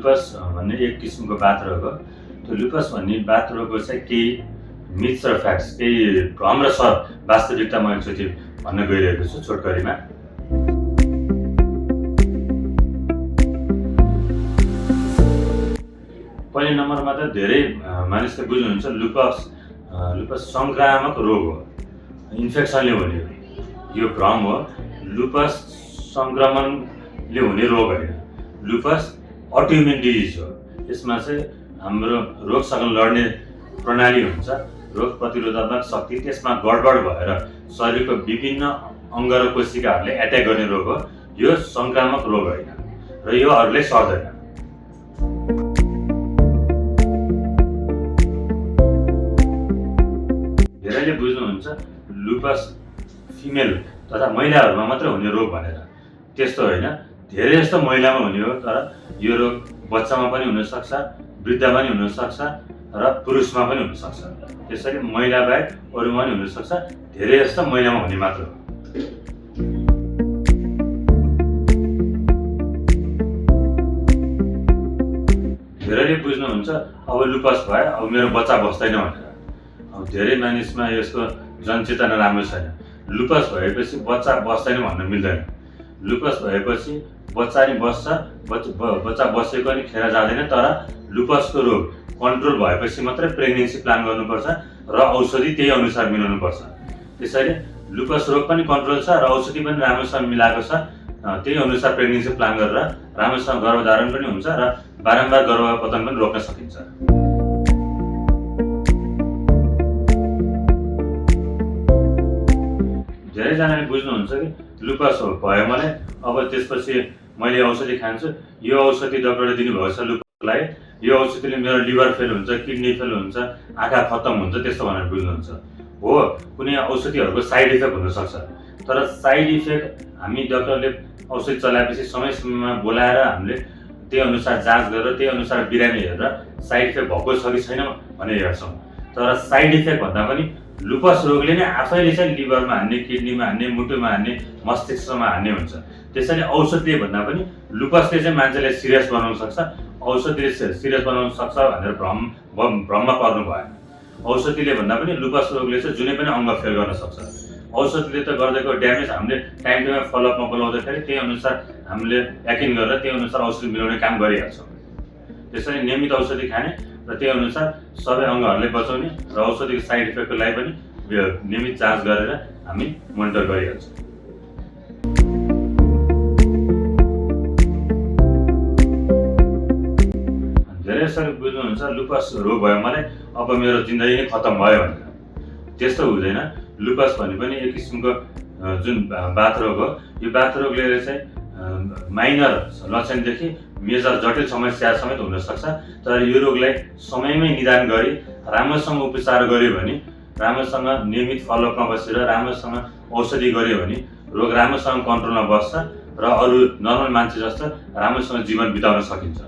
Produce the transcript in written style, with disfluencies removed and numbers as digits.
Lupus भन्ने एक किसिमको बातरोग हो। त्यो लुपस भन्ने बातरोगको चाहिँ केही मिथ्स र फ्याक्ट्स, केही भ्रम र वास्तविकता म एकचोटि भन्न गइरहेको छु छोटकरीमा। पहिलो नम्बरमा त धेरै मानिसले बुझ्नुहुन्छ लुपस सङ्क्रामक रोग हो, इन्फेक्सनले हुने हो। यो भ्रम हो। लुपस सङ्क्रमणले हुने रोग होइन, लुपस अटोइम्युन डिजिज हो। यसमा चाहिँ हाम्रो रोगसँग लड्ने प्रणाली हुन्छ, रोग प्रतिरोधात्मक शक्ति त्यसमा गडबड भएर शरीरको विभिन्न अङ्ग र कोशिकाहरूले एट्याक गर्ने रोग हो। यो सङ्क्रामक रोग होइन र यो अरूले सर्दैन। धेरैले बुझ्नुहुन्छ लुपस फिमेल तथा महिलाहरूमा मात्रै हुने रोग भनेर। त्यस्तो होइन, धेरै जस्तो महिलामा हुने हो, तर यो रोग बच्चामा पनि हुनसक्छ, वृद्धमा पनि हुनसक्छ र पुरुषमा पनि हुनसक्छ। त्यसैले महिला बाहेक अरूमा पनि हुनसक्छ, धेरै जस्तो महिलामा हुने मात्र हो। धेरैले बुझ्नुहुन्छ अब लुपस भयो, अब मेरो बच्चा बस्दैन भनेर। अब धेरै मानिसमा यसको जनचेतना राम्रो छैन। लुपस भएपछि बच्चा बस्दैन भन्न मिल्दैन। लुपस भएपछि बच्चा नि बस्छ, बच्चा बसेको नि खेर जाँदैन। तर लुपसको रोग कन्ट्रोल भएपछि मात्रै प्रेग्नेन्सी प्लान गर्नुपर्छ र औषधि त्यही अनुसार मिलाउनुपर्छ। त्यसैले लुपस रोग पनि कन्ट्रोल छ र औषधि पनि राम्रोसँग मिलाएको छ। त्यही अनुसार प्रेग्नेन्सी प्लान गरेर राम्रोसँग गर्भधारण पनि हुन्छ र बारम्बार गर्भपतन पनि रोक्न सकिन्छ। धेरैजनाले बुझ्नुहुन्छ कि लुपस भयो मलाई, अब त्यसपछि मैले औषधि खान्छु, यो औषधि डक्टरले दिनुभएको छ लुपसलाई, यो औषधिले मेरो लिभर फेल हुन्छ, किडनी फेल हुन्छ, आँखा खत्तम हुन्छ, त्यस्तो भनेर बुझ्नुहुन्छ। हो, कुनै औषधिहरूको साइड इफेक्ट हुनसक्छ, तर साइड इफेक्ट हामी डक्टरले औषधि चलाएपछि समय समयमा बोलाएर हामीले त्यही अनुसार जाँच गरेर त्यही अनुसार बिरामी हेरेर साइड इफेक्ट भएको छ कि छैन भनेर हेर्छौँ। तर साइड इफेक्ट भन्दा पनि लुपस रोगले नै आफैले चाहिँ लिभरमा हान्ने, किडनीमा हान्ने, मुटुमा हान्ने, मस्तिष्कमा हान्ने हुन्छ। त्यसैले औषधिले भन्दा पनि लुपसले चाहिँ मान्छेलाई सिरियस बनाउन सक्छ, औषधिले सिरियस बनाउन सक्छ भनेर भ्रममा पर्नु भएन। औषधिले भन्दा पनि लुपस रोगले चाहिँ जुनै पनि अङ्ग फेल गर्न सक्छ। औषधिले त गर्दैको ड्यामेज हामीले टाइम टाइममा फलोअपमा बोलाउँदाखेरि त्यही अनुसार हामीले यकिन गरेर त्यही अनुसार औषधि मिलाउने काम गरिहाल्छौँ। त्यसैले नियमित औषधि खाने र त्यही अनुसार सबै अङ्गहरूलाई बचाउने र औषधिको साइड इफेक्टको लागि पनि नियमित जाँच गरेर हामी मोनिटर गरिहाल्छौँ। धेरै जसरी बुझ्नुहुन्छ लुपस रोग भयो मलाई, अब मेरो जिन्दगी नै खत्तम भयो भनेर। त्यस्तो हुँदैन। लुपस भने पनि एक किसिमको जुन बातरोग हो, यो बातरोगले चाहिँ माइनर लक्षणदेखि मेजर जटिल समस्या समेत हुनसक्छ। तर यो रोगलाई समयमै निदान गरी राम्रोसँग उपचार गर्यो भने, राम्रोसँग नियमित फलोअपमा बसेर राम्रोसँग औषधि गर्यो भने रोग राम्रोसँग कन्ट्रोलमा बस्छ र अरू नर्मल मान्छे जस्तो राम्रोसँग जीवन बिताउन सकिन्छ।